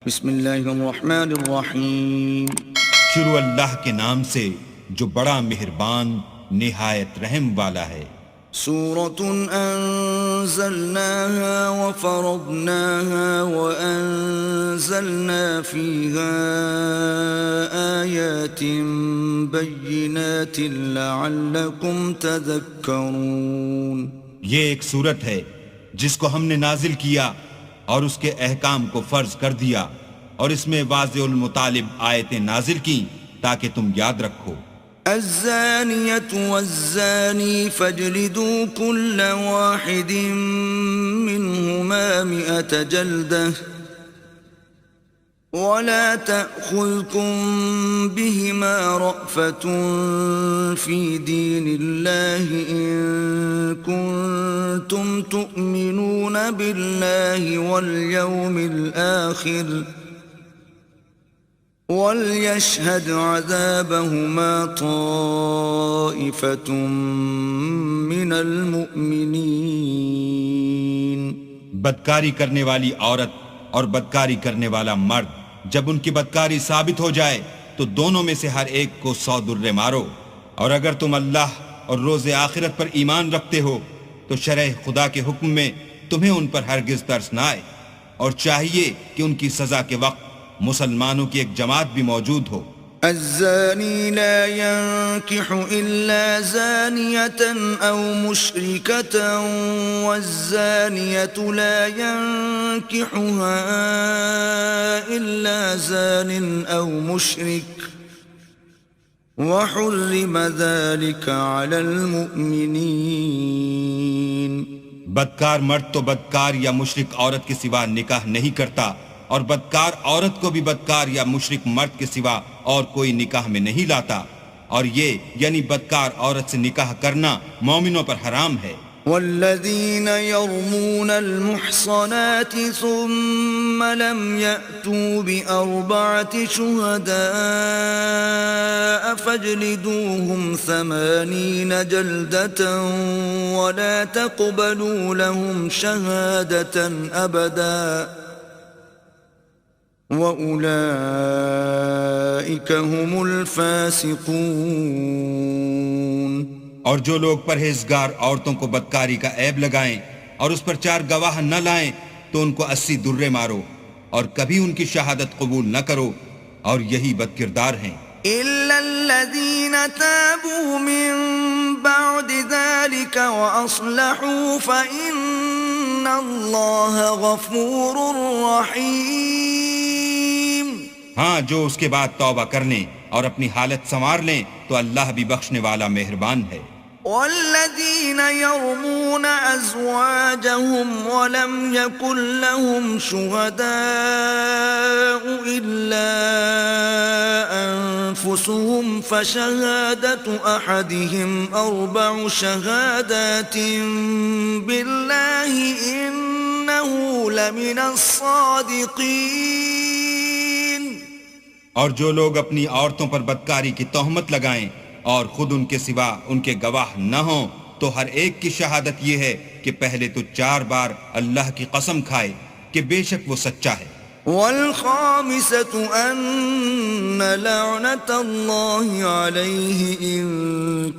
بسم اللہ الرحمن الرحیم۔ شروع اللہ کے نام سے جو بڑا مہربان نہایت رحم والا ہے۔ سورة أنزلناها وفرضناها وأنزلنا فيها آيات بينات لعلكم تذكرون۔ یہ ایک سورت ہے جس کو ہم نے نازل کیا اور اس کے احکام کو فرض کر دیا اور اس میں واضح المطالب آیتیں نازل کی تاکہ تم یاد رکھو۔ الزانية والزاني فاجلدوا كل واحد منهما 100 جلدة ولا تأخذكم بهما رأفة في دين الله إن كنتم تؤمنون بالله واليوم الآخر وَلْيَشْهَدْ عَذَابَهُمَا طَائِفَةٌ مِّنَ الْمُؤْمِنِينَ۔ بدکاری کرنے والی عورت اور بدکاری کرنے والا مرد جب ان کی بدکاری ثابت ہو جائے تو دونوں میں سے ہر ایک کو 100 درے مارو، اور اگر تم اللہ اور روز آخرت پر ایمان رکھتے ہو تو شرع خدا کے حکم میں تمہیں ان پر ہرگز ترس نہ آئے، اور چاہیے کہ ان کی سزا کے وقت مسلمانوں کی ایک جماعت بھی موجود ہو۔ الزانی لا ينكح إلا زانية أو مشركة والزانية لا ينكحها إلا زان أو مشرك وحرم ذلك على المؤمنين۔ بدکار مرد تو بدکار یا مشرک عورت کے سوا نکاح نہیں کرتا، اور بدکار عورت کو بھی بدکار یا مشرک مرد کے سوا اور کوئی نکاح میں نہیں لاتا، اور یہ یعنی بدکار عورت سے نکاح کرنا مومنوں پر حرام ہے۔ والذین یرمون المحصنات ثم لم یأتوا بأربعة شهداء فاجلدوهم 80 جلدة ولا تقبلوا لهم شهادة أبدا وَأُولَئِكَ هُمُ الْفَاسِقُونَ۔ اور جو لوگ پرہیزگار عورتوں کو بدکاری کا عیب لگائیں اور اس پر 4 گواہ نہ لائیں تو ان کو 80 درے مارو، اور کبھی ان کی شہادت قبول نہ کرو، اور یہی بدکردار ہیں۔ إِلَّا الَّذِينَ تَابُوا مِن بَعْدِ ذَلِكَ وَأَصْلَحُوا فَإِنَّ اللَّهَ غَفُورٌ رَّحِيمٌ۔ ہاں، جو اس کے بعد توبہ کر لیں اور اپنی حالت سنوار لیں تو اللہ بھی بخشنے والا مہربان ہے۔ والذین یرمون ازواجهم ولم يكن لهم شهداء الا انفسهم فشهادة احدهم 4 شهادات بالله انه لمن الصادقین۔ اور جو لوگ اپنی عورتوں پر بدکاری کی تہمت لگائیں اور خود ان کے سوا ان کے گواہ نہ ہوں تو ہر ایک کی شہادت یہ ہے کہ پہلے تو 4 بار اللہ کی قسم کھائے کہ بے شک وہ سچا ہے۔ والخامسة أن لعنة الله عليه إن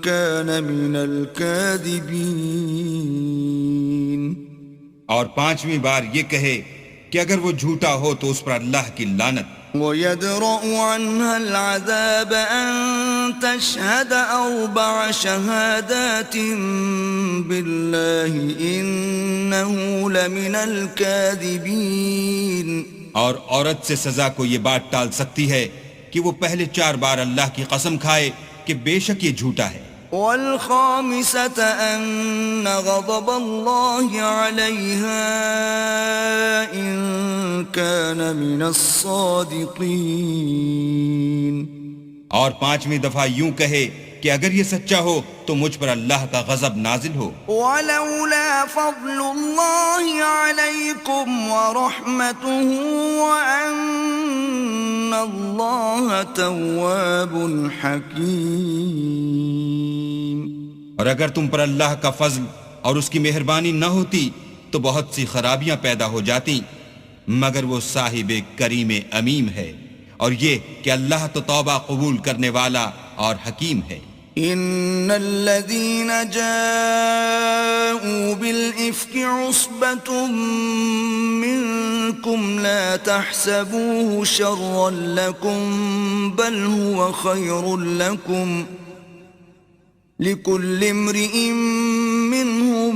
كان من الكاذبين۔ اور 5ویں بار یہ کہے کہ اگر وہ جھوٹا ہو تو اس پر اللہ کی لعنت۔ وَيَدْرَأُ عَنْهَا الْعَذَابَ أَن تَشْهَدَ 4 شهادات بِاللَّهِ إِنَّهُ لَمِنَ الْكَاذِبِينَ۔ اور عورت سے سزا کو یہ بات ٹال سکتی ہے کہ وہ پہلے 4 بار اللہ کی قسم کھائے کہ بے شک یہ جھوٹا ہے۔ والخامسة أن غضب الله عليها إن كان من الصادقين۔ اور 5ویں دفعہ یوں کہے کہ اگر یہ سچا ہو تو مجھ پر اللہ کا غضب نازل ہو۔ ولولا فضل الله عليكم ورحمته وأن الله تواب حكيم۔ اور اگر تم پر اللہ کا فضل اور اس کی مہربانی نہ ہوتی تو بہت سی خرابیاں پیدا ہو جاتی، مگر وہ صاحب کریم امیم ہے، اور یہ کہ اللہ تو توبہ قبول کرنے والا اور حکیم ہے۔ إن الذين جاءوا بالإفك عصبة منكم لا تحسبوه شرا لكم بل هو خير لكم لكل امرئ منهم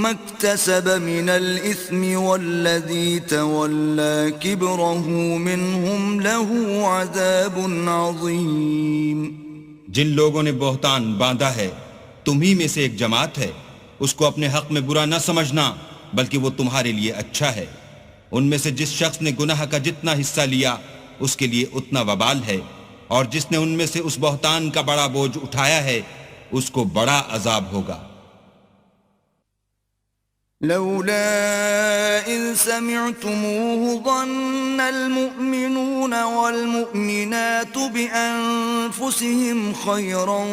ما اكتسب من الإثم والذي تولى كبره منهم له عذاب عظيم۔ جن لوگوں نے بہتان باندھا ہے تمہی میں سے ایک جماعت ہے، اس کو اپنے حق میں برا نہ سمجھنا بلکہ وہ تمہارے لیے اچھا ہے۔ ان میں سے جس شخص نے گناہ کا جتنا حصہ لیا اس کے لیے اتنا وبال ہے، اور جس نے ان میں سے اس بہتان کا بڑا بوجھ اٹھایا ہے اس کو بڑا عذاب ہوگا۔ لولا إذ سمعتموه ظن المؤمنون والمؤمنات بأنفسهم خيرا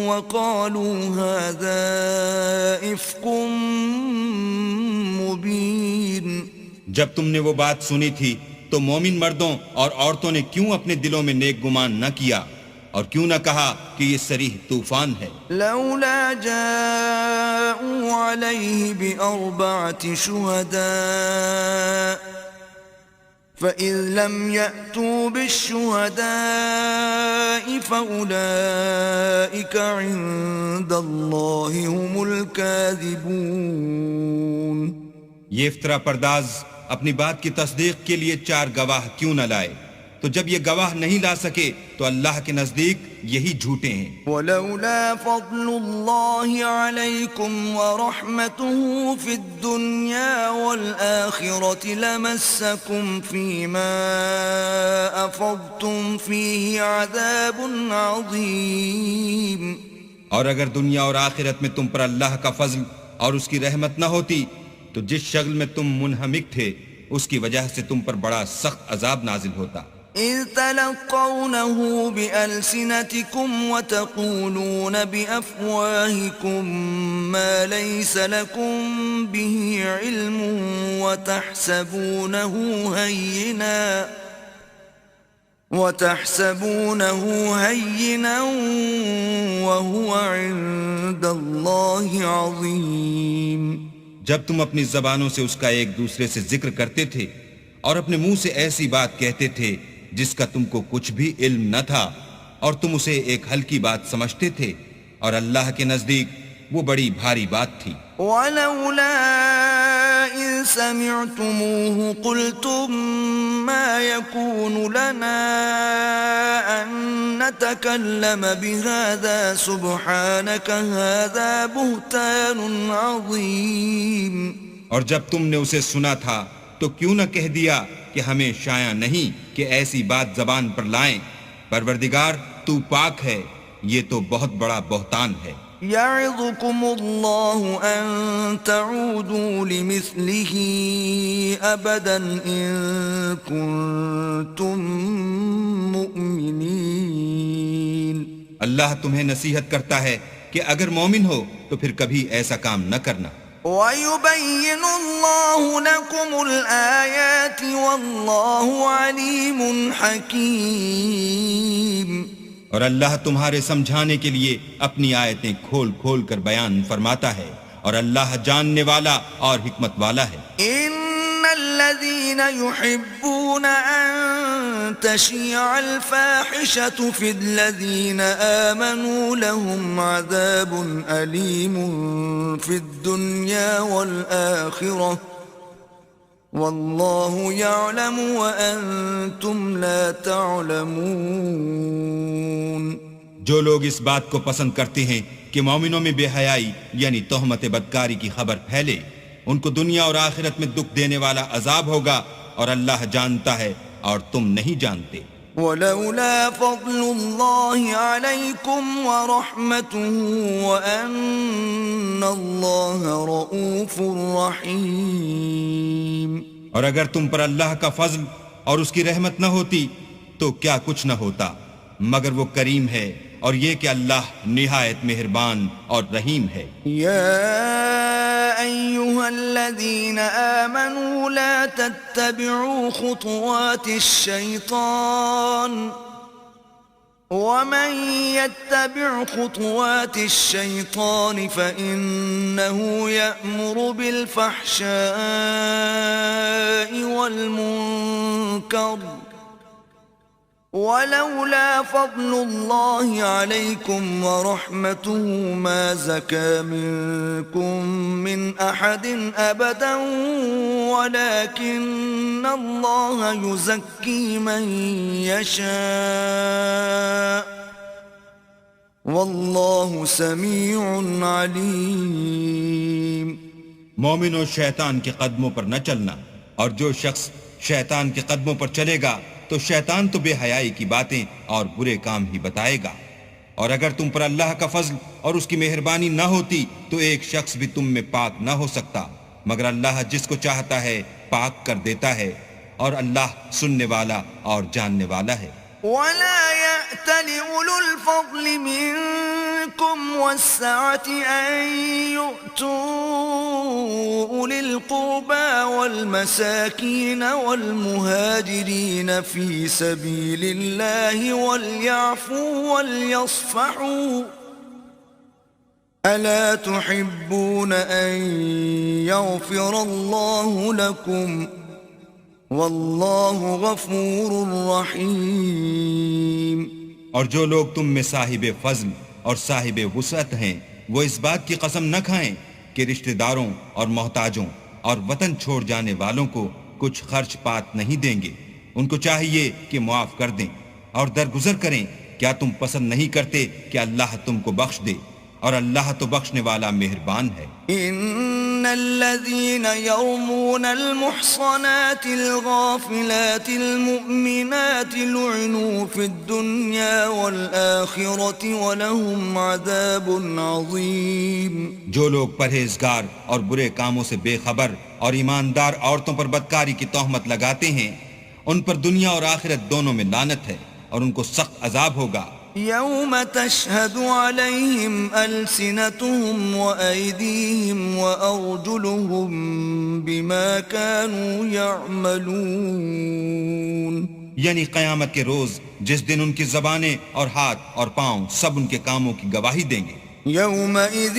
وقالوا هذا إفك مبين۔ جب تم نے وہ بات سنی تھی تو مومن مردوں اور عورتوں نے کیوں اپنے دلوں میں نیک گمان نہ کیا اور کیوں نہ کہا کہ یہ صریح طوفان ہے؟ لولا جاءوا عليه بأربعة شهداء فإذ لم يأتوا بالشهداء فأولئك عند الله هم الكاذبون۔ یہ افطرا پرداز اپنی بات کی تصدیق کے لیے 4 گواہ کیوں نہ لائے؟ تو جب یہ گواہ نہیں لا سکے تو اللہ کے نزدیک یہی جھوٹے ہیں۔ ولولا فضل الله عليكم ورحمته في الدنيا والآخرة لمسكم فيما أفضتم فيه عذاب عظيم۔ اور اگر دنیا اور آخرت میں تم پر اللہ کا فضل اور اس کی رحمت نہ ہوتی تو جس شغل میں تم منہمک تھے اس کی وجہ سے تم پر بڑا سخت عذاب نازل ہوتا۔ إذ تلقونه بألسنتكم وتقولون بأفواهكم ما ليس لكم به علم وتحسبونه هينا وهو عند الله عظيم۔ جب تم اپنی زبانوں سے اس کا ایک دوسرے سے ذکر کرتے تھے اور اپنے منہ سے ایسی بات کہتے تھے جس کا تم کو کچھ بھی علم نہ تھا اور تم اسے ایک ہلکی بات سمجھتے تھے، اور اللہ کے نزدیک وہ بڑی بھاری بات تھی۔ ولولا إذ سمعتموه قلتم ما يكون لنا أن نتكلم بهذا سبحانك هذا بهتان عظيم۔ اور جب تم نے اسے سنا تھا تو کیوں نہ کہہ دیا کہ ہمیں شایع نہیں کہ ایسی بات زبان پر لائیں، پروردگار تو پاک ہے، یہ تو بہت بڑا بہتان ہے۔ يعظكم الله أن تعودوا لمثله أبدا إن كنتم مؤمنين۔ اللہ تمہیں نصیحت کرتا ہے کہ اگر مومن ہو تو پھر کبھی ایسا کام نہ کرنا۔ وَيُبَيِّنُ اللَّهُ لَكُمُ الْآيَاتِ وَاللَّهُ عَلِيمٌ حَكِيمٌ۔ اور اللہ تمہارے سمجھانے کے لیے اپنی آیتیں کھول کھول کر بیان فرماتا ہے، اور اللہ جاننے والا اور حکمت والا ہے۔ إِنَّ الَّذِينَ يُحِبُّونَ أَن تَشِيعَ الْفَاحِشَةُ فِي الَّذِينَ آمَنُوا لَهُمْ عَذَابٌ أَلِيمٌ فِي الدُّنْيَا وَالْآخِرَةِ واللہ یعلم وانتم لا تعلمون۔ جو لوگ اس بات کو پسند کرتے ہیں کہ مومنوں میں بے حیائی یعنی تہمت بدکاری کی خبر پھیلے، ان کو دنیا اور آخرت میں دکھ دینے والا عذاب ہوگا، اور اللہ جانتا ہے اور تم نہیں جانتے۔ ولولا فضل الله عليكم ورحمته وأن الله رؤوف رحيم۔ اور اگر تم پر اللہ کا فضل اور اس کی رحمت نہ ہوتی تو کیا کچھ نہ ہوتا، مگر وہ کریم ہے، اور یہ کہ اللہ نہایت مہربان اور رحیم ہے۔ یا أيها الذين آمنوا لا تتبعوا خطوات الشيطان ومن يتبع خطوات الشيطان فإنه يأمر بالفحشاء والمنكر ولولا فضل الله عليكم ورحمته ما زكى منكم من أحد أبدا ولكن الله يزكي من يشاء والله سميع عليم. مومنو شیطان کے قدموں پر نہ چلنا، اور جو شخص شیطان کے قدموں پر چلے گا تو شیطان تو بے حیائی کی باتیں اور برے کام ہی بتائے گا. اور اگر تم پر اللہ کا فضل اور اس کی مہربانی نہ ہوتی تو ایک شخص بھی تم میں پاک نہ ہو سکتا، مگر اللہ جس کو چاہتا ہے پاک کر دیتا ہے، اور اللہ سننے والا اور جاننے والا ہے. ولا يأتل أولو الفضل منكم والسعة أن يؤتوا أولي القربى والمساكين والمهاجرين في سبيل الله وليعفوا وليصفحوا ألا تحبون أن يغفر الله لكم واللہ غفور رحیم. اور جو لوگ تم میں صاحب فضل اور صاحب وسعت ہیں وہ اس بات کی قسم نہ کھائیں کہ رشتہ داروں اور محتاجوں اور وطن چھوڑ جانے والوں کو کچھ خرچ پات نہیں دیں گے. ان کو چاہیے کہ معاف کر دیں اور درگزر کریں. کیا تم پسند نہیں کرتے کہ اللہ تم کو بخش دے؟ اور اللہ تو بخشنے والا مہربان ہے. ان الذين يرمون المحصنات الغافلات المؤمنات لعنوا في الدنيا والآخرة ولهم عذاب عظيم. جو لوگ پرہیزگار اور برے کاموں سے بے خبر اور ایماندار عورتوں پر بدکاری کی تہمت لگاتے ہیں ان پر دنیا اور آخرت دونوں میں لعنت ہے اور ان کو سخت عذاب ہوگا. يوم تشهد عليهم ألسنتهم وأيديهم وأرجلهم بما كانوا يعملون. یعنی قیامت کے روز جس دن ان کی زبانیں اور ہاتھ اور پاؤں سب ان کے کاموں کی گواہی دیں گے. يومئذ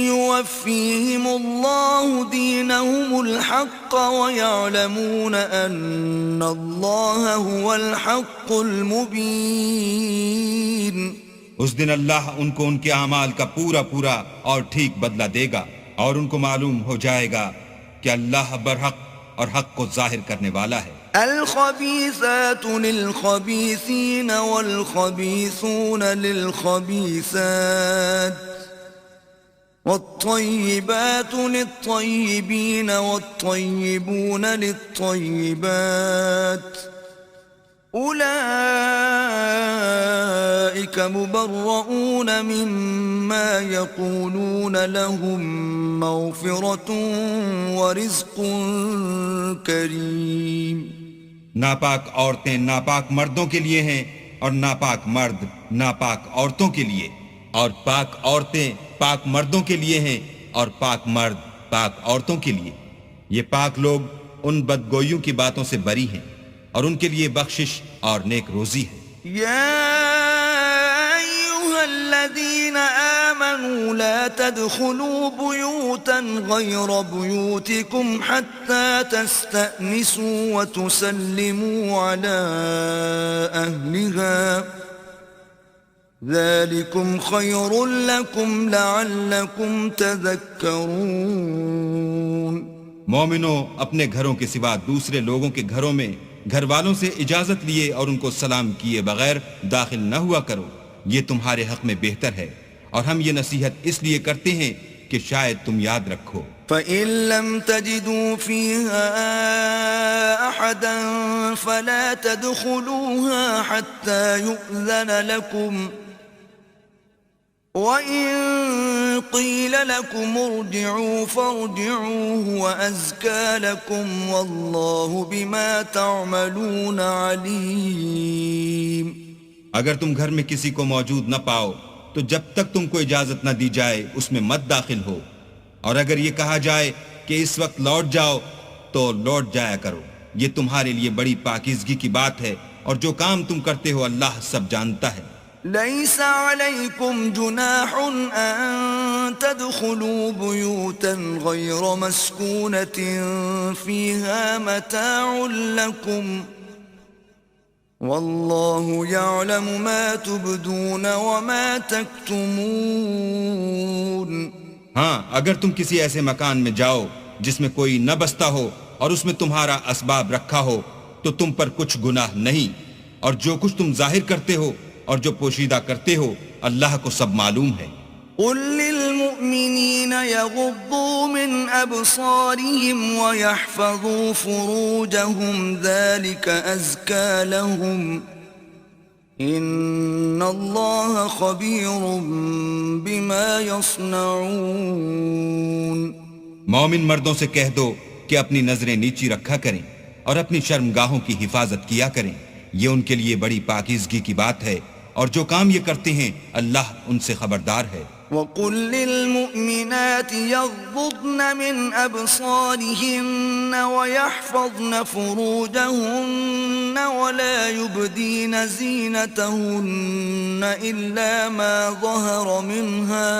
يوفيهم الله دينهم الحق ويعلمون أن الله هو الحق المبين. اس دن اللہ ان کو ان کے اعمال کا پورا پورا اور ٹھیک بدلہ دے گا اور ان کو معلوم ہو جائے گا کہ اللہ برحق اور حق کو ظاہر کرنے والا ہے. الخبيثات للخبيثين والخبيثون للخبيثات والطيبات للطيبين والطيبون للطيبات أولئك مبرؤون مما يقولون لهم مغفرة ورزق كريم. ناپاک عورتیں ناپاک مردوں کے لیے ہیں اور ناپاک مرد ناپاک عورتوں کے لیے، اور پاک عورتیں پاک مردوں کے لیے ہیں اور پاک مرد پاک عورتوں کے لیے. یہ پاک لوگ ان بدگوئیوں کی باتوں سے بری ہیں اور ان کے لیے بخشش اور نیک روزی ہے. الذين آمنوا لا تدخلوا بيوتا غير بيوتكم حتى تستأنسوا وتسلموا على أهلها ذلكم خير لكم لعلكم تذكرون. مومنو اپنے گھروں کے سوا دوسرے لوگوں کے گھروں میں گھر والوں سے اجازت لیے اور ان کو سلام کیے بغیر داخل نہ ہوا کرو، یہ تمہارے حق میں بہتر ہے، اور ہم یہ نصیحت اس لیے کرتے ہیں کہ شاید تم یاد رکھو. فَإِن لَّمْ تَجِدُوا فِيهَا أَحَدًا فَلَا تَدْخُلُوهَا حَتَّى يُؤْذَنَ لَكُمْ وَإِن قِيلَ لَكُمْ ارْجِعُوا فَارْجِعُوا هُوَ أَزْكَىٰ لَكُمْ وَاللَّهُ بِمَا تَعْمَلُونَ عَلِيمٌ. اگر تم گھر میں کسی کو موجود نہ پاؤ تو جب تک تم کو اجازت نہ دی جائے اس میں مت داخل ہو، اور اگر یہ کہا جائے کہ اس وقت لوٹ جاؤ تو لوٹ جایا کرو، یہ تمہارے لیے بڑی پاکیزگی کی بات ہے، اور جو کام تم کرتے ہو اللہ سب جانتا ہے۔ ليس عليكم جناح أن تدخلوا بيوتا غير مسكونة فيها متاع لكم والله يعلم ما تبدون وما تكتمون۔ ہاں، اگر تم کسی ایسے مکان میں جاؤ جس میں کوئی نہ بستا ہو اور اس میں تمہارا اسباب رکھا ہو تو تم پر کچھ گناہ نہیں، اور جو کچھ تم ظاہر کرتے ہو اور جو پوشیدہ کرتے ہو اللہ کو سب معلوم ہے۔ قل للمؤمنين يغضوا من أبصارهم ويحفظوا فروجهم ذلك أزكى لهم إن الله خبير بما يصنعون۔ مومن مردوں سے کہہ دو کہ اپنی نظریں نیچی رکھا کریں اور اپنی شرمگاہوں کی حفاظت کیا کریں، یہ ان کے لیے بڑی پاکیزگی کی بات ہے، اور جو کام یہ کرتے ہیں اللہ ان سے خبردار ہے۔ وَقُلْ لِلْمُؤْمِنَاتِ يَغْضُضْنَ مِنْ أَبْصَارِهِنَّ وَيَحْفَظْنَ فُرُوجَهُنَّ وَلَا يُبْدِينَ زِينَتَهُنَّ إِلَّا مَا ظَهَرَ مِنْهَا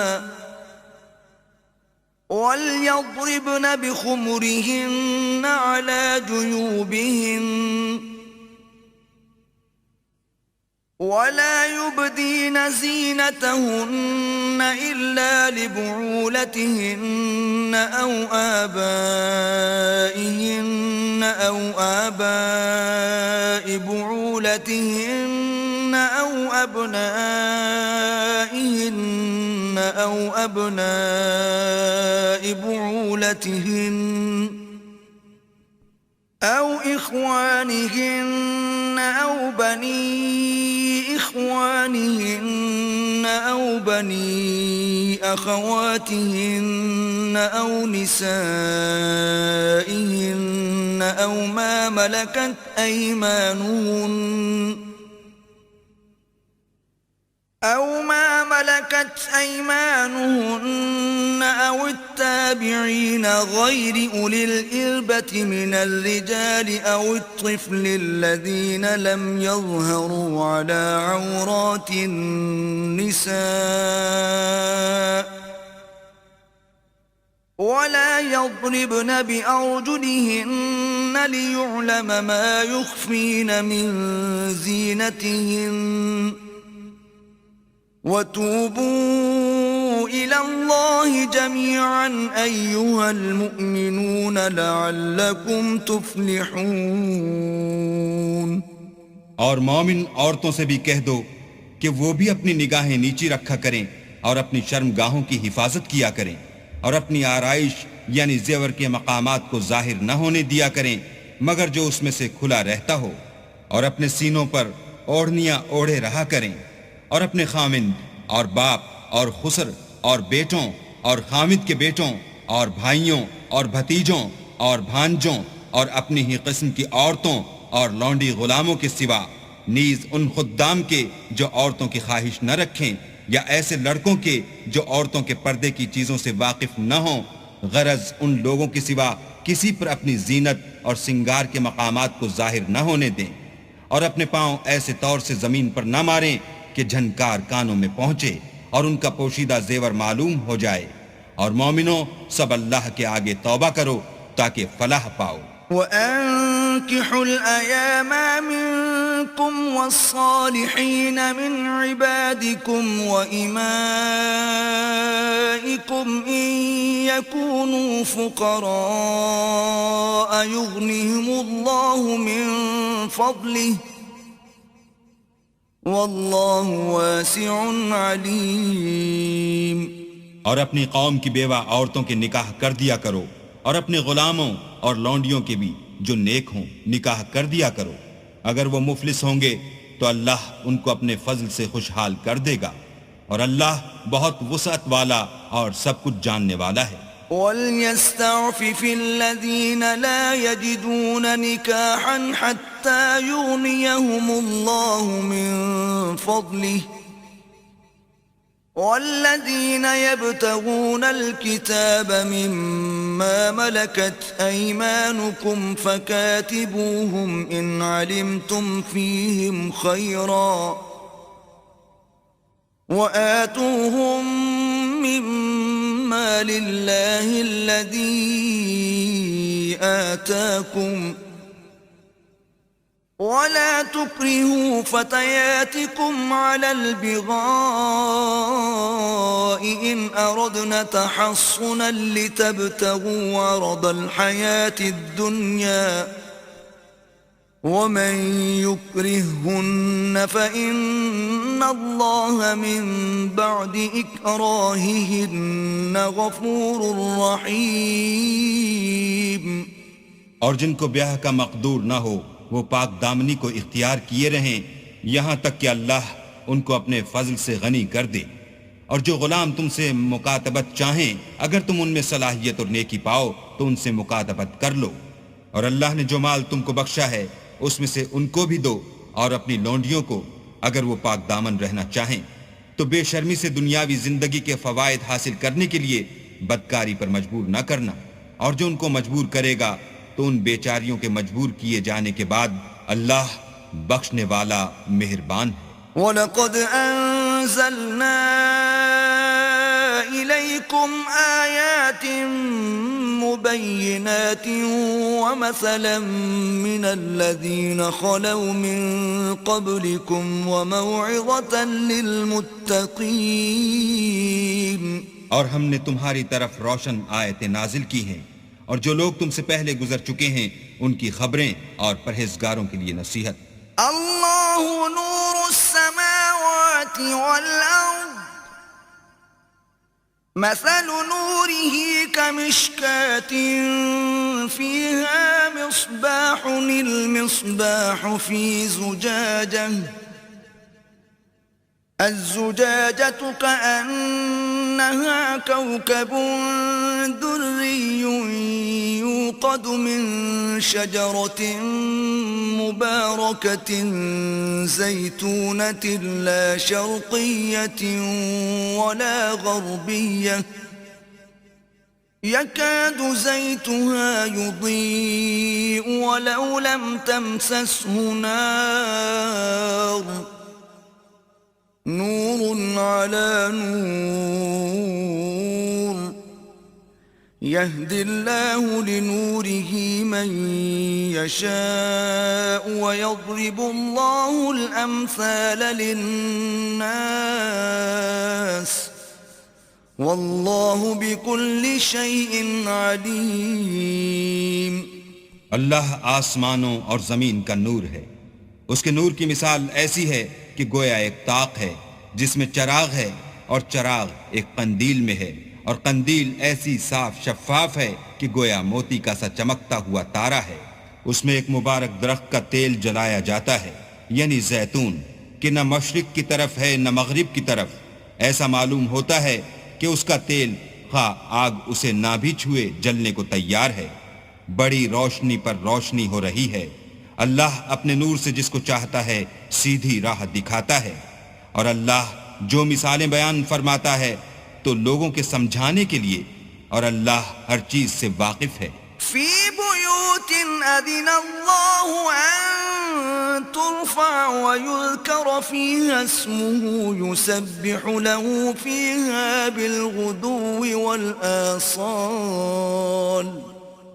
وَلْيَضْرِبْنَ بِخُمُرِهِنَّ عَلَى جُيُوبِهِنَّ ولا يبدين زينتهن إلا لبعولتهن أو آبائهن أو آباء بعولتهن أو أبنائهن أو أبناء بعولتهن أو إخوانهن أو بني إخوانهن أو بني أخواتهن أو نسائهن أو ما ملكت أيمانهن أو التابعين غير أولي الإربة من الرجال أو الطفل الذين لم يظهروا على عورات النساء ولا يضربن بأرجلهن ليعلم ما يخفين من زينتهن وتوبوا إلى الله جميعا أيها المؤمنون لعلكم تفلحون۔ اور مومن عورتوں سے بھی کہہ دو کہ وہ بھی اپنی نگاہیں نیچی رکھا کریں اور اپنی شرمگاہوں کی حفاظت کیا کریں، اور اپنی آرائش یعنی زیور کے مقامات کو ظاہر نہ ہونے دیا کریں مگر جو اس میں سے کھلا رہتا ہو، اور اپنے سینوں پر اوڑھنیاں اوڑھے رہا کریں، اور اپنے خامند اور باپ اور خسر اور بیٹوں اور خامد کے بیٹوں اور بھائیوں اور بھتیجوں اور بھانجوں اور اپنی ہی قسم کی عورتوں اور لونڈی غلاموں کے سوا، نیز ان خدام کے جو عورتوں کی خواہش نہ رکھیں، یا ایسے لڑکوں کے جو عورتوں کے پردے کی چیزوں سے واقف نہ ہوں، غرض ان لوگوں کے سوا کسی پر اپنی زینت اور سنگار کے مقامات کو ظاہر نہ ہونے دیں، اور اپنے پاؤں ایسے طور سے زمین پر نہ ماریں کہ جھنکار کانوں میں پہنچے اور ان کا پوشیدہ زیور معلوم ہو جائے، اور مومنوں سب اللہ کے آگے توبہ کرو تاکہ فلاح پاؤ۔ وَأَنكِحُوا الْأَيَامَ مِنكُمْ وَالصَّالِحِينَ مِنْ عِبَادِكُمْ وَإِمَائِكُمْ إِنْ يَكُونُوا فُقَرَاءَ يُغْنِهِمُ اللَّهُ مِنْ فَضْلِهِ وَاللَّهُ وَاسِعٌ عَلِيمٌ۔ اور اپنی قوم کی بیوہ عورتوں کے نکاح کر دیا کرو، اور اپنے غلاموں اور لونڈیوں کے بھی جو نیک ہوں نکاح کر دیا کرو، اگر وہ مفلس ہوں گے تو اللہ ان کو اپنے فضل سے خوشحال کر دے گا، اور اللہ بہت وسعت والا اور سب کچھ جاننے والا ہے۔ وَلْيَسْتَعْفِفِ الَّذِينَ لَا يَجِدُونَ نِكَاحًا حَتَّى يُغْنِيَهُمُ اللَّهُ مِنْ فَضْلِهِ والذين يبتغون الكتاب مما ملكت أيمانكم فكاتبوهم إن علمتم فيهم خيرا وآتوهم مما لله الذي آتاكم ولا تكرهوا فتياتكم على البغاء إن أردنا تحصنا لتبتغوا عرض الحياة الدنيا ومن يكرههن فإن الله من بعد إكراههن غفور رحيم. اور جن کو بیاہ کا مقدور نہ ہو وہ پاک دامنی کو اختیار کیے رہیں یہاں تک کہ اللہ ان کو اپنے فضل سے غنی کر دے. اور جو غلام تم سے مکاتبت چاہیں اگر تم ان میں صلاحیت اور نیکی پاؤ تو ان سے مکاتبت کر لو. اور اللہ نے جو مال تم کو بخشا ہے اس میں سے ان کو بھی دو اور اپنی لونڈیوں کو اگر وہ پاک دامن رہنا چاہیں. تو بے شرمی سے دنیاوی زندگی کے فوائد حاصل کرنے کے لیے بدکاری پر مجبور نہ کرنا. اور جو ان کو مجبور کرے گا تو ان بیچاریوں کے مجبور کیے جانے کے بعد اللہ بخشنے والا مہربان ہے. وَلَقَدْ أَنزَلْنَا إِلَيْكُمْ آيَاتٍ مُبَيِّنَاتٍ وَمَثَلًا مِّنَ الَّذِينَ خَلَوْا مِن قَبْلِكُمْ وَمَوْعِظَةً لِّلْمُتَّقِينَ. اور ہم نے تمہاری طرف روشن آیتیں نازل کی ہیں اور جو لوگ تم سے پہلے گزر چکے ہیں ان کی خبریں اور پرہیزگاروں کے لیے نصیحت. اللہ نور السماوات والارض مثل نوره كمشكاة فيها مصباح المصباح في زجاجة الزجاجة كأنها كوكب دري يوقد من شجرة مباركة زيتونة لا شرقية ولا غربية يكاد زيتها يضيء ولو لم تمسسه نار نور على نور يهدي الله لنوره من يشاء ويضرب الله الأمثال للناس والله بكل شيء عليم. اللہ آسمانوں اور زمین کا نور ہے. اس کے نور کی مثال ایسی ہے کہ گویا ایک طاق ہے جس میں چراغ ہے اور چراغ ایک قندیل میں ہے اور قندیل ایسی صاف شفاف ہے کہ گویا موتی کا سا چمکتا ہوا تارا ہے. اس میں ایک مبارک درخت کا تیل جلایا جاتا ہے یعنی زیتون کہ نہ مشرق کی طرف ہے نہ مغرب کی طرف. ایسا معلوم ہوتا ہے کہ اس کا تیل خواہ آگ اسے نہ بھی چھوئے جلنے کو تیار ہے. بڑی روشنی پر روشنی ہو رہی ہے. اللہ اپنے نور سے جس کو چاہتا ہے سیدھی راہ دکھاتا ہے. اور اللہ جو مثالیں بیان فرماتا ہے تو لوگوں کے سمجھانے کے لیے اور اللہ ہر چیز سے واقف ہے. فی بیوت اذن اللہ ان ترفع ویذکر فیہا اسمہ یسبح له فیہا بالغدو والآصال.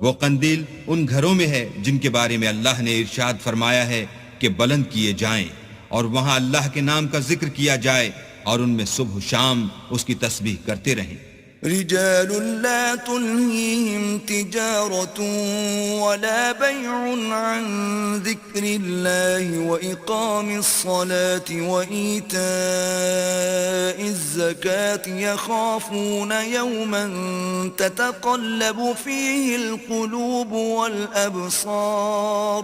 وہ قندیل ان گھروں میں ہے جن کے بارے میں اللہ نے ارشاد فرمایا ہے کہ بلند کیے جائیں اور وہاں اللہ کے نام کا ذکر کیا جائے اور ان میں صبح و شام اس کی تسبیح کرتے رہیں. رجال لا تلهيهم تجارة ولا بيع عن ذكر الله وإقام الصلاة وإيتاء الزكاة يخافون يوما تتقلب فيه القلوب والأبصار.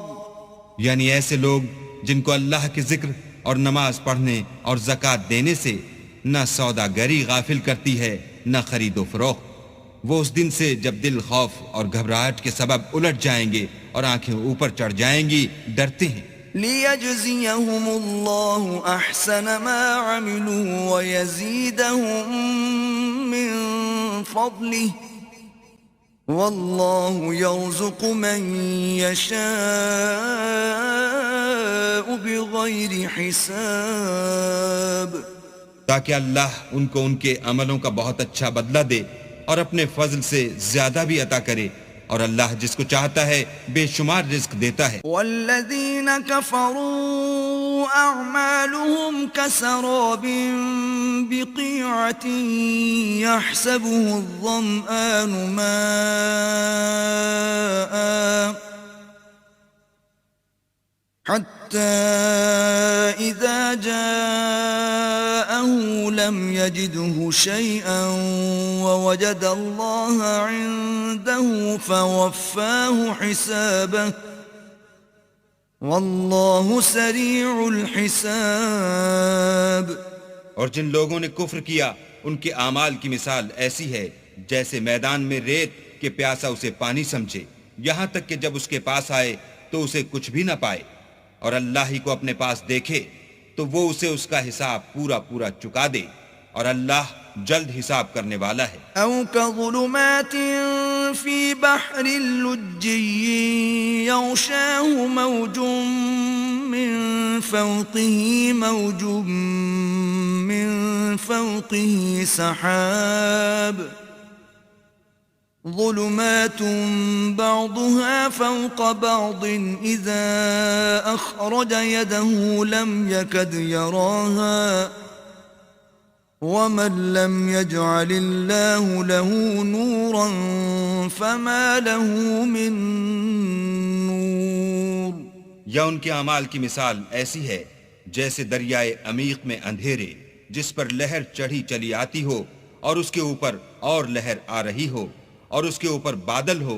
یعنی ایسے لوگ جن کو اللہ کے ذکر اور نماز پڑھنے اور زکوٰۃ دینے سے نہ سوداگری غافل کرتی ہے نہ خرید و فروخت. وہ اس دن سے جب دل خوف اور گھبراہٹ کے سبب الٹ جائیں گے اور آنکھیں اوپر چڑھ جائیں گی ڈرتے ہیں. ليجزيهم الله أحسن ما عملوا ويزيدهم من فضله والله يرزق من يشاء بغير حساب. تاکہ اللہ ان کو ان کے عملوں کا بہت اچھا بدلہ دے اور اپنے فضل سے زیادہ بھی عطا کرے، اور اللہ جس کو چاہتا ہے بے شمار رزق دیتا ہے. والذین کفروا اعمالهم کسراب بقیعة يحسبه الظمآن ماء حتى إذا جاءه لم يجده شيئا ووجد الله عنده فوفاه حسابه والله سريع الحساب. اور جن لوگوں نے کفر کیا ان کے اعمال کی مثال ایسی ہے جیسے میدان میں ریت کہ پیاسا اسے پانی سمجھے، یہاں تک کہ جب اس کے پاس آئے تو اسے کچھ بھی نہ پائے، اور اللہ ہی کو اپنے پاس دیکھے تو وہ اسے اس کا حساب پورا پورا چکا دے، اور اللہ جلد حساب کرنے والا ہے. أو كظلمات في بحر لجي يغشاه موج من فوقه موج من فوقه سحاب ظلمات بعضها فوق بعض إذا أخرج يده لم يكد يراها ومن لم يجعل الله له نورا فما له من نور. یا ان کے اعمال کی مثال ایسی ہے جیسے دریائے عمیق میں اندھیرے جس پر لہر چڑھی چلی آتی ہو اور اس کے اوپر اور لہر آ رہی ہو اور اس کے اوپر بادل ہو،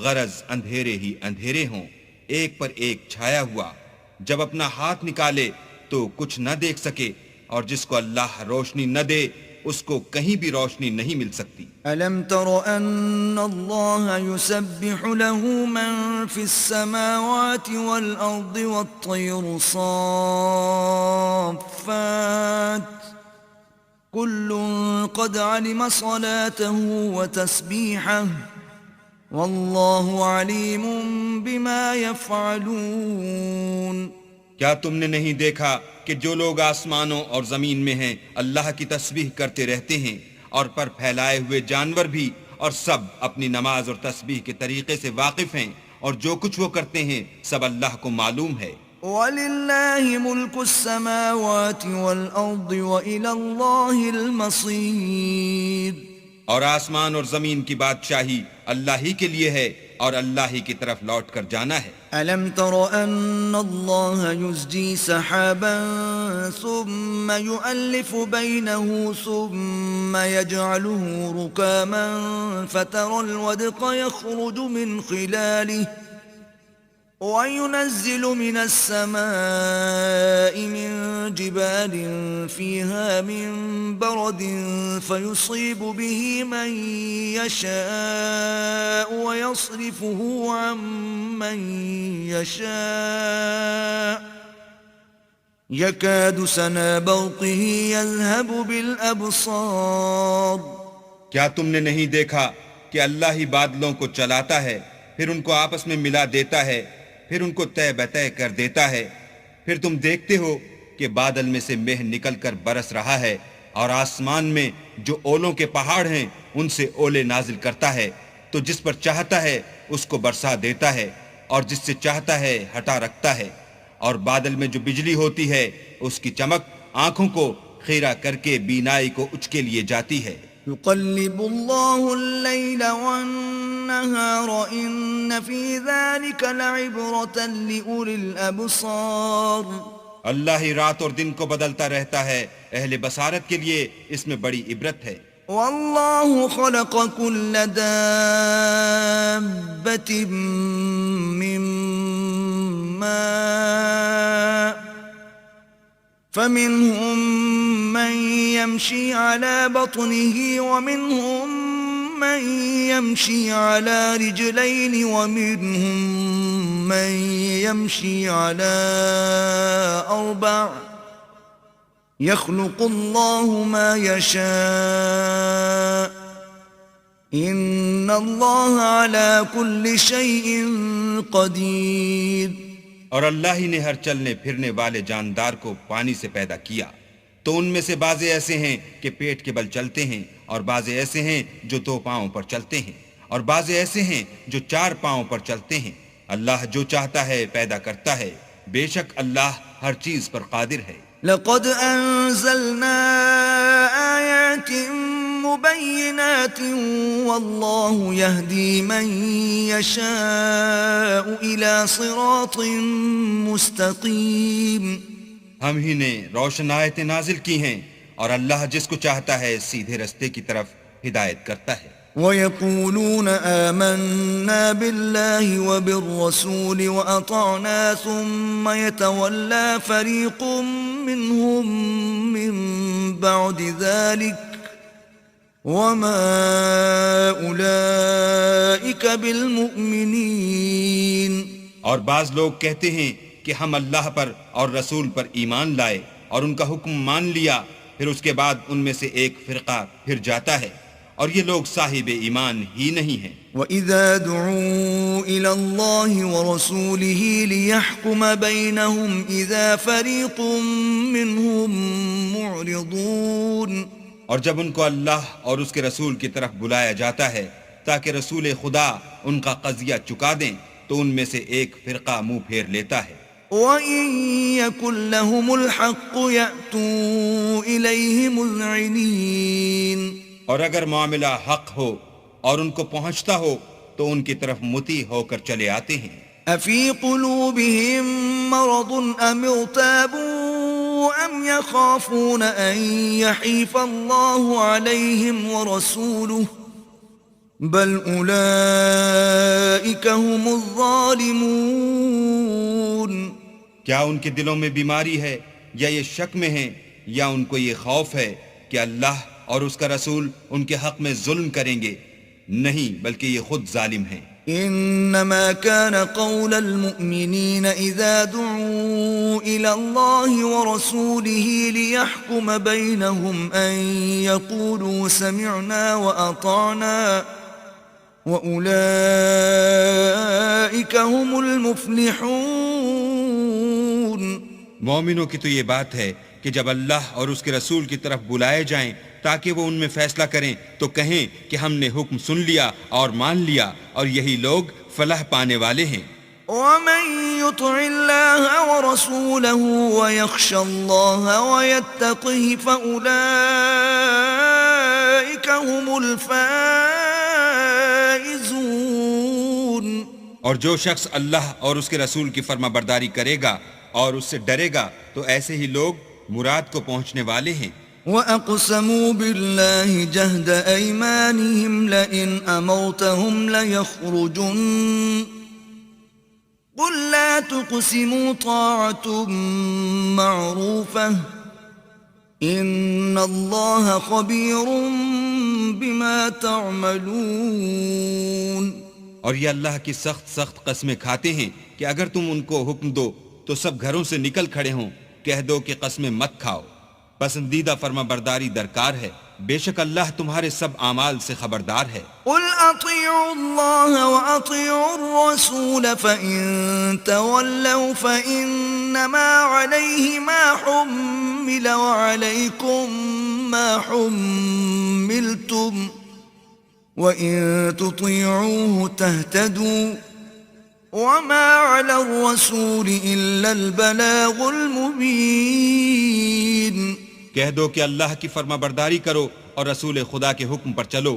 غرض اندھیرے ہی اندھیرے ہوں، ایک پر ایک چھایا ہوا، جب اپنا ہاتھ نکالے تو کچھ نہ دیکھ سکے، اور جس کو اللہ روشنی نہ دے اس کو کہیں بھی روشنی نہیں مل سکتی. ألم تر أن الله يسبح له من في السماوات والأرض والطير صافات كل قد علم صلاته وتسبيحه والله عليم بما يفعلون. کیا تم نے نہیں دیکھا کہ جو لوگ آسمانوں اور زمین میں ہیں اللہ کی تسبیح کرتے رہتے ہیں، اور پر پھیلائے ہوئے جانور بھی، اور سب اپنی نماز اور تسبیح کے طریقے سے واقف ہیں، اور جو کچھ وہ کرتے ہیں سب اللہ کو معلوم ہے. وَلِلَّهِ مُلْكُ السَّمَاوَاتِ وَالْأَرْضِ وَإِلَى اللَّهِ الْمَصِيرُ. اور آسمان اور زمین کی بادشاہی اللہ ہی کے لیے ہے اور اللہ ہی کی طرف لوٹ کر جانا ہے. أَلَمْ تَرَ أَنَّ اللَّهَ يُزْجِي سَحَابًا ثُمَّ يُؤَلِّفُ بَيْنَهُ ثُمَّ يَجْعَلُهُ رُكَامًا فَتَرَى الْوَدْقَ يَخْرُجُ مِنْ خِلَالِهِ وَيُنَزِّلُ مِنَ السَّمَاءِ مِنْ جِبَالٍ فِيهَا مِنْ بَرَدٍ فَيُصِيبُ بِهِ مَنْ يَشَاءُ وَيَصْرِفُهُ عَنْ مَنْ يَشَاءُ يَكَادُ سَنَا بَرْقِهِ يَذْهَبُ بِالْأَبْصَارِ. کیا تم نے نہیں دیکھا کہ اللہ ہی بادلوں کو چلاتا ہے، پھر ان کو آپس میں ملا دیتا ہے، پھر ان کو طے بطے کر دیتا ہے، پھر تم دیکھتے ہو کہ بادل میں سے مہ نکل کر برس رہا ہے، اور آسمان میں جو اولوں کے پہاڑ ہیں ان سے اولے نازل کرتا ہے، تو جس پر چاہتا ہے اس کو برسا دیتا ہے، اور جس سے چاہتا ہے ہٹا رکھتا ہے. اور بادل میں جو بجلی ہوتی ہے اس کی چمک آنکھوں کو خیرہ کر کے بینائی کو اچکے لیے جاتی ہے. يقلب الله الليل والنهار إن في ذلك لعبرة لأولي الأبصار. اللہ ہی رات اور دن کو بدلتا رہتا ہے، اہل بصارت کے لیے اس میں بڑی عبرت ہے. والله خلق كل دابة من ماء فمنهم من يمشي على بطنه ومنهم من يمشي على رجلين ومنهم من يمشي على أربع يخلق الله ما يشاء إن الله على كل شيء قدير. اور اللہ ہی نے ہر چلنے پھرنے والے جاندار کو پانی سے پیدا کیا، تو ان میں سے بعضے ایسے ہیں کہ پیٹ کے بل چلتے ہیں، اور بعضے ایسے ہیں جو 2 پاؤں پر چلتے ہیں، اور بعضے ایسے ہیں جو 4 پاؤں پر چلتے ہیں. اللہ جو چاہتا ہے پیدا کرتا ہے، بے شک اللہ ہر چیز پر قادر ہے. لقد أنزلنا آيات مبينات والله يهدي من يشاء إلى صراط مستقيم. ہم ہی نے روشن آیتیں نازل کی ہیں، اور اللہ جس کو چاہتا ہے سیدھے رستے کی طرف ہدایت کرتا ہے. ويقولون آمنا بالله وبالرسول وأطعنا ثم يتولى فريق منهم من بعد ذلك وما أولئك بالمؤمنين. اور بعض لوگ کہتے ہیں کہ ہم اللہ پر اور رسول پر ایمان لائے اور ان کا حکم مان لیا، پھر اس کے بعد ان میں سے ایک فرقہ پھر جاتا ہے، اور یہ لوگ صاحب ایمان ہی نہیں ہیں. وَإِذَا دُعُوا إِلَى اللَّهِ وَرَسُولِهِ لِيَحْكُمَ بَيْنَهُمْ إِذَا فَرِيقٌ مِّنْهُمْ مُعْرِضُونَ. اور جب ان کو اللہ اور اس کے رسول کی طرف بلایا جاتا ہے تاکہ رسول خدا ان کا قضیہ چکا دیں، تو ان میں سے ایک فرقہ منہ پھیر لیتا ہے. وَإِن يَكُن لَّهُمُ الْحَقُّ يَأْتُوا إِلَيْهِ مُذْعِنِينَ. اور اگر معاملہ حق ہو اور ان کو پہنچتا ہو تو ان کی طرف مطیع ہو کر چلے آتے ہیں. أَفِي قُلُوبِهِم مَّرَضٌ أَمِ ارْتَابُوا أَمْ يَخَافُونَ أَن يَحِيفَ اللَّهُ عَلَيْهِمْ وَرَسُولُهُ بَلْ أُولَئِكَ هُمُ الظَّالِمُونَ. کیا ان کے دلوں میں بیماری ہے یا یہ شک میں ہیں یا ان کو یہ خوف ہے کہ اللہ اور اس کا رسول ان کے حق میں ظلم کریں گے؟ نہیں، بلکہ یہ خود ظالم ہیں. انما كان قول المؤمنين اذا دعوا الى الله ورسوله ليحكم بينهم ان يقولوا سمعنا واطعنا واولئك هم المفلحون. مومنوں کی تو یہ بات ہے کہ جب اللہ اور اس کے رسول کی طرف بلائے جائیں تاکہ وہ ان میں فیصلہ کریں تو کہیں کہ ہم نے حکم سن لیا اور مان لیا، اور یہی لوگ فلاح پانے والے ہیں. ومن يطع الله ورسوله ويخشى الله ويتقه فأولئك هم الفائزون. اور جو شخص اللہ اور اس کے رسول کی فرما برداری کرے گا اور اس سے ڈرے گا تو ایسے ہی لوگ مراد کو پہنچنے والے ہیں. وَأَقْسَمُوا بِاللَّهِ جَهْدَ أَيْمَانِهِمْ لَئِنْ أَمَرْتَهُمْ لَيَخْرُجُنَّ قُلْ لَا تُقْسِمُوا طَاعَةٌ مَّعْرُوفَةٌ إِنَّ اللَّهَ خَبِيرٌ بِمَا تَعْمَلُونَ. اور یہ اللہ کی سخت قسمیں کھاتے ہیں کہ اگر تم ان کو حکم دو تو سب گھروں سے نکل کھڑے ہوں. کہہ دو کہ قسمیں مت کھاؤ، پسندیدہ فرما برداری درکار ہے، بے شک اللہ تمہارے سب اعمال سے خبردار ہے. قل اطیعوا اللہ واطیعوا الرسول فإن تولوا فإنما علیہ ما حمل وعلیکم ما حملتم وإن تطیعوه تهتدوا وما على الرسول إلا البلاغ المبين. کہہ دو کہ اللہ کی فرما برداری کرو اور رسول خدا کے حکم پر چلو.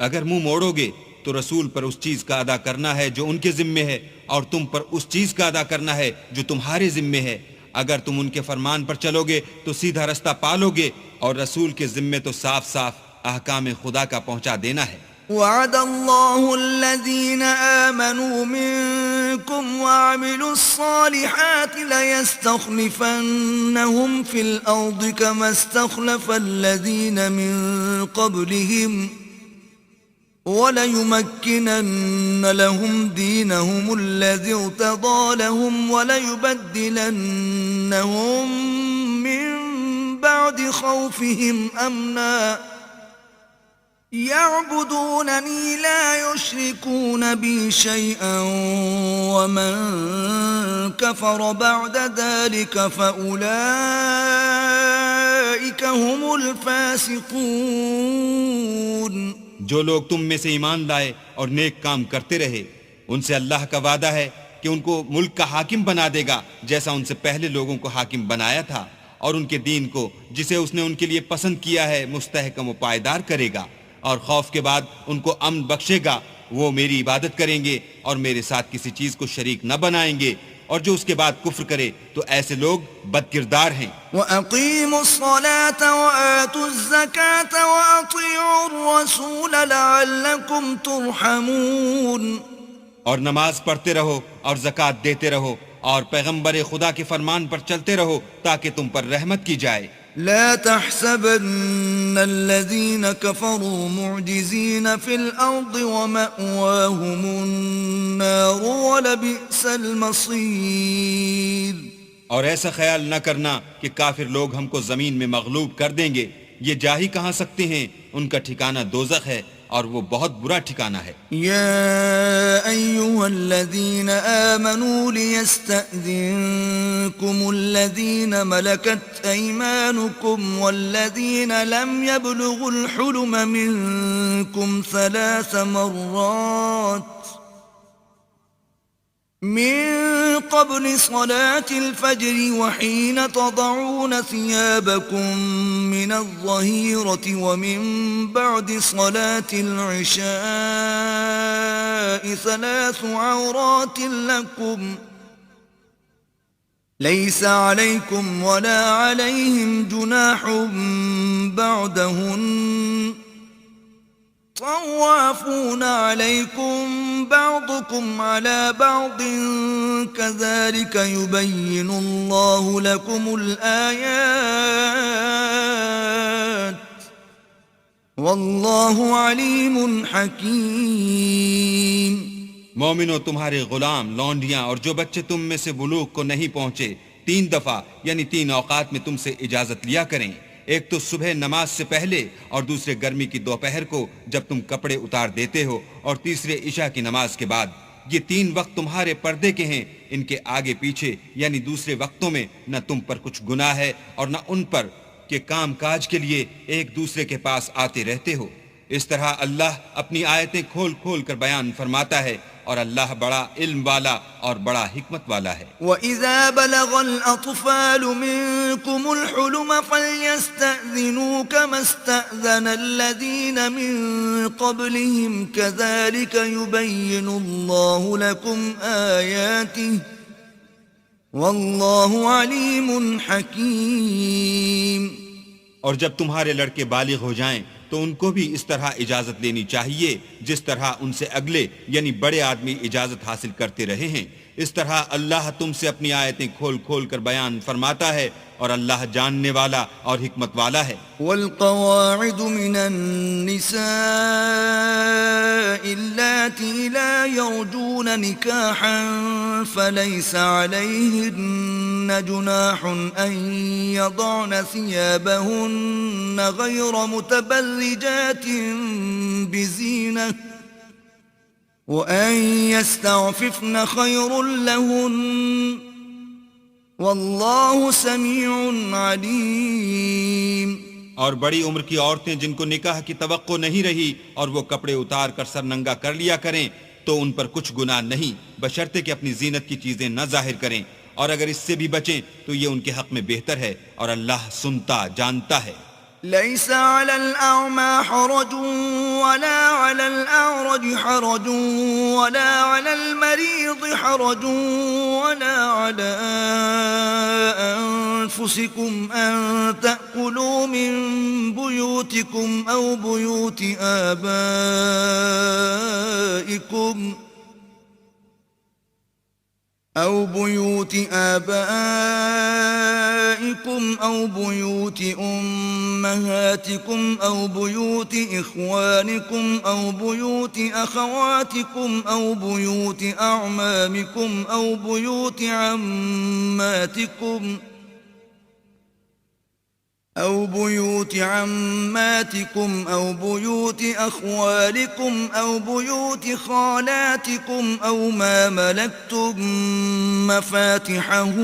اگر منہ موڑو گے تو رسول پر اس چیز کا ادا کرنا ہے جو ان کے ذمے ہے، اور تم پر اس چیز کا ادا کرنا ہے جو تمہارے ذمے ہے. اگر تم ان کے فرمان پر چلو گے تو سیدھا رستہ پالو گے، اور رسول کے ذمے تو صاف احکام خدا کا پہنچا دینا ہے. وعد الله الذين آمنوا منكم وعملوا الصالحات ليستخلفنهم في الأرض كما استخلف الذين من قبلهم وَلَيُمَكِّنَنَّ لَهُمْ دِينَهُمُ الَّذِي ارْتَضَىٰ لَهُمْ وَلَيُبَدِّلَنَّهُم مِّن بَعْدِ خَوْفِهِمْ أَمْنًا يَعْبُدُونَنِي لَا يُشْرِكُونَ بِي شَيْئًا وَمَن كَفَرَ بَعْدَ ذَلِكَ فَأُولَٰئِكَ هُمُ الْفَاسِقُونَ۔ جو لوگ تم میں سے ایمان لائے اور نیک کام کرتے رہے ان سے اللہ کا وعدہ ہے کہ ان کو ملک کا حاکم بنا دے گا جیسا ان سے پہلے لوگوں کو حاکم بنایا تھا، اور ان کے دین کو جسے اس نے ان کے لیے پسند کیا ہے مستحکم و پائیدار کرے گا، اور خوف کے بعد ان کو امن بخشے گا۔ وہ میری عبادت کریں گے اور میرے ساتھ کسی چیز کو شریک نہ بنائیں گے، اور جو اس کے بعد کفر کرے تو ایسے لوگ بد کردار ہیں۔ وَأَقِيمُوا الصَّلَاةَ وَآتُوا الزَّكَاةَ وَأَطِيعُوا الرَّسُولَ لَعَلَّكُمْ تُرْحَمُونَ۔ اور نماز پڑھتے رہو اور زکوٰۃ دیتے رہو اور پیغمبر خدا کے فرمان پر چلتے رہو تاکہ تم پر رحمت کی جائے۔ لا تحسبن الذين كفروا معجزين في الأرض ومأواهم النار ولبئس المصير۔ اور ایسا خیال نہ کرنا کہ کافر لوگ ہم کو زمین میں مغلوب کر دیں گے، یہ جا ہی کہاں سکتے ہیں، ان کا ٹھکانہ دوزخ ہے اور وہ بہت برا ٹھکانہ ہے۔ يا أيها الذين آمنوا ليستأذنكم الذين ملكت أيمانكم والذين لم يبلغوا الحلم منكم 3 مرات من قبل صلاة الفجر وحين تضعون ثيابكم من الظهيرة ومن بعد صلاة العشاء 3 عورات لكم ليس عليكم ولا عليهم جناح بعدهن طوافون عليكم بعضكم على بعض كذلك يبين الله لكم الآيات والله عليم حكيم۔ مومنو، تمہارے غلام، لونڈیاں اور جو بچے تم میں سے بلوغ کو نہیں پہنچے 3 دفعہ یعنی 3 اوقات میں تم سے اجازت لیا کریں، ایک تو صبح نماز سے پہلے اور دوسرے گرمی کی دوپہر کو جب تم کپڑے اتار دیتے ہو، اور تیسرے عشاء کی نماز کے بعد۔ یہ 3 وقت تمہارے پردے کے ہیں، ان کے آگے پیچھے یعنی دوسرے وقتوں میں نہ تم پر کچھ گناہ ہے اور نہ ان پر کہ کام کاج کے لیے ایک دوسرے کے پاس آتے رہتے ہو۔ اس طرح اللہ اپنی آیتیں کھول کھول کر بیان فرماتا ہے، اور اللہ بڑا علم والا اور بڑا حکمت والا ہے۔ وَإِذَا بَلَغَ الْأَطْفَالُ مِنكُمُ الْحُلُمَ فَلْيَسْتَأْذِنُوا كَمَا اسْتَأْذَنَ الَّذِينَ مِن قَبْلِهِمْ كَذَلِكَ يُبَيِّنُ اللَّهُ لَكُمْ آيَاتِهِ وَاللَّهُ عَلِيمٌ حَكِيمٌ۔ اور جب تمہارے لڑکے بالغ ہو جائیں تو ان کو بھی اس طرح اجازت لینی چاہیے جس طرح ان سے اگلے یعنی بڑے آدمی اجازت حاصل کرتے رہے ہیں۔ اس طرح اللہ تم سے اپنی آیتیں کھول کھول کر بیان فرماتا ہے، اور اللہ جاننے والا اور حکمت والا ہے۔ والقواعد من النساء اللاتي لا يرجون نكاحا فليس عليهن جناح أن يضعن ثيابهن غير متبرجات بزينة وأن يستعففن خير لهن واللہ سمیع علیم۔ اور بڑی عمر کی عورتیں جن کو نکاح کی توقع نہیں رہی اور وہ کپڑے اتار کر سر ننگا کر لیا کریں تو ان پر کچھ گناہ نہیں، بشرطے کہ اپنی زینت کی چیزیں نہ ظاہر کریں، اور اگر اس سے بھی بچیں تو یہ ان کے حق میں بہتر ہے، اور اللہ سنتا جانتا ہے۔ ليس على الأعمى حرج ولا على الأعرج حرج ولا على المريض حرج ولا على أنفسكم أن تأكلوا من بيوتكم أو بيوت آبائكم آبائكم أو بيوت أمهاتكم أو بيوت إخوانكم أو بيوت أخواتكم أو بيوت أعمامكم أو بيوت عماتكم أو بيوت أخوالكم أو بيوت خالاتكم أو ما ملكتم مفاتحه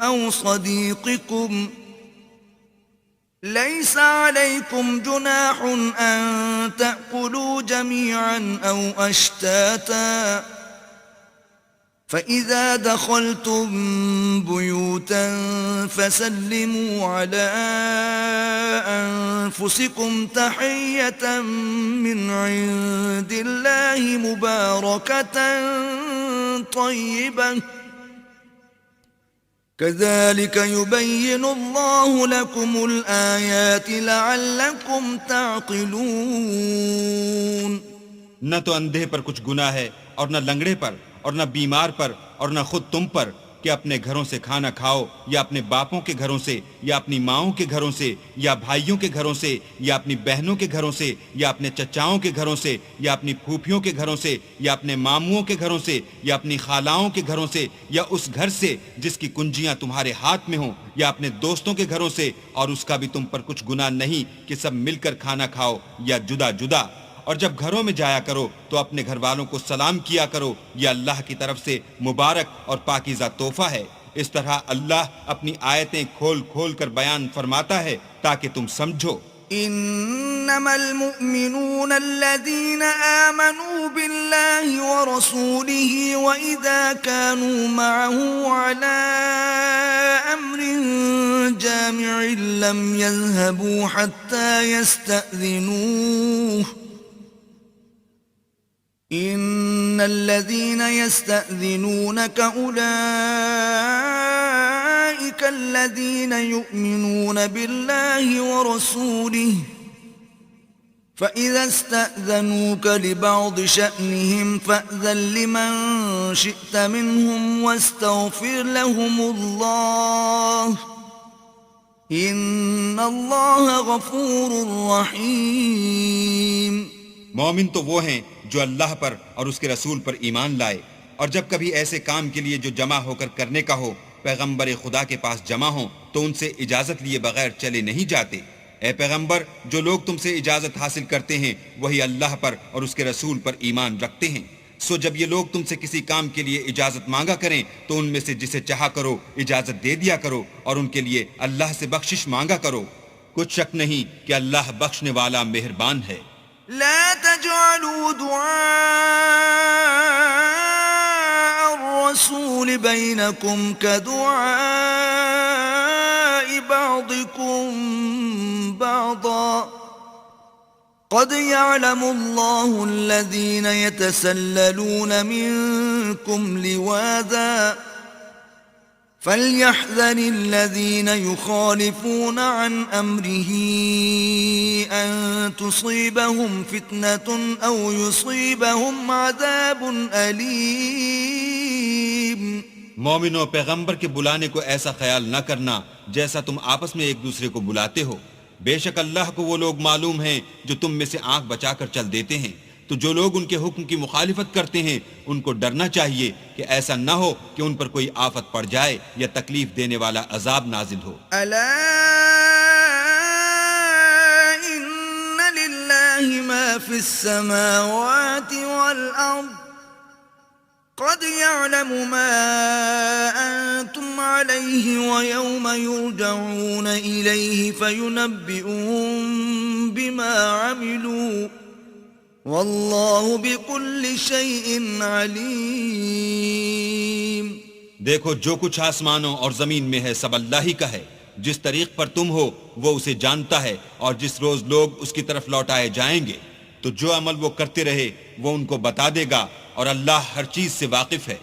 أو صديقكم. ليس عليكم جناح أن تأكلوا جميعا أو أشتاتا، فإذا دخلتم بيوتا فسلموا على أنفسكم تحية من عند الله مباركة طيبة، كذلك يبين الله لكم الآيات لعلكم تعقلون. نہ تو اندھے پر کچھ گناہ ہے اور نہ لنگڑے پر اور نہ بیمار پر اور نہ خود تم پر کہ اپنے گھروں سے کھانا کھاؤ، یا اپنے باپوں کے گھروں سے، یا اپنی ماؤں کے گھروں سے، یا بھائیوں کے گھروں سے، یا اپنی بہنوں کے گھروں سے، یا اپنے چچاؤں کے گھروں سے، یا اپنی پھوپھیوں کے گھروں سے، یا اپنے ماموں کے گھروں سے، یا اپنی خالاؤں کے گھروں سے، یا اس گھر سے جس کی کنجیاں تمہارے ہاتھ میں ہوں، یا اپنے دوستوں کے گھروں سے، اور اس کا بھی تم پر کچھ گناہ نہیں کہ سب مل کر کھانا کھاؤ یا جدا جدا۔ اور جب گھروں میں جایا کرو تو اپنے گھر والوں کو سلام کیا کرو، یہ اللہ کی طرف سے مبارک اور پاکیزہ تحفہ ہے۔ اس طرح اللہ اپنی آیتیں کھول کھول کر بیان فرماتا ہے تاکہ تم سمجھو۔ إنما المؤمنون الذين آمنوا بالله ورسوله وإذا كانوا معه على أمر جامع لم يذهبوا حتى يستأذنوه. إن الذين يستأذنونك أولئك الذين يؤمنون بالله ورسوله، فإذا استأذنوك لبعض شأنهم فأذن لمن شئت منهم واستغفر لهم الله، إن الله غفور رحيم۔ مومن تو وہ ہیں جو اللہ پر اور اس کے رسول پر ایمان لائے، اور جب کبھی ایسے کام کے لیے جو جمع ہو کر کرنے کا ہو پیغمبر خدا کے پاس جمع ہوں تو ان سے اجازت لیے بغیر چلے نہیں جاتے۔ اے پیغمبر، جو لوگ تم سے اجازت حاصل کرتے ہیں وہی اللہ پر اور اس کے رسول پر ایمان رکھتے ہیں۔ سو جب یہ لوگ تم سے کسی کام کے لیے اجازت مانگا کریں تو ان میں سے جسے چاہا کرو اجازت دے دیا کرو، اور ان کے لیے اللہ سے بخشش مانگا کرو۔ کچھ شک نہیں کہ اللہ بخشنے والا مہربان ہے۔ لا تجعلوا دعاء الرسول بينكم كدعاء بعضكم بعضا، قد يعلم الله الذين يتسللون منكم لواذا، فليحذر الذين يخالفون عن أمره أن تصيبهم فتنة أو يصيبهم عذاب أليم۔ مومنوں، پیغمبر کے بلانے کو ایسا خیال نہ کرنا جیسا تم آپس میں ایک دوسرے کو بلاتے ہو۔ بے شک اللہ کو وہ لوگ معلوم ہیں جو تم میں سے آنکھ بچا کر چل دیتے ہیں، تو جو لوگ ان کے حکم کی مخالفت کرتے ہیں ان کو ڈرنا چاہیے کہ ایسا نہ ہو کہ ان پر کوئی آفت پڑ جائے یا تکلیف دینے والا عذاب نازل ہو۔ ألا إن لله ما في السماوات والأرض، قد يعلم ما أنتم عليه ويوم يرجعون إليه فينبئهم بما عملوا، واللہ بكل شيء علیم۔ دیکھو، جو کچھ آسمانوں اور زمین میں ہے سب اللہ ہی کا ہے۔ جس طریق پر تم ہو وہ اسے جانتا ہے، اور جس روز لوگ اس کی طرف لوٹائے جائیں گے تو جو عمل وہ کرتے رہے وہ ان کو بتا دے گا، اور اللہ ہر چیز سے واقف ہے۔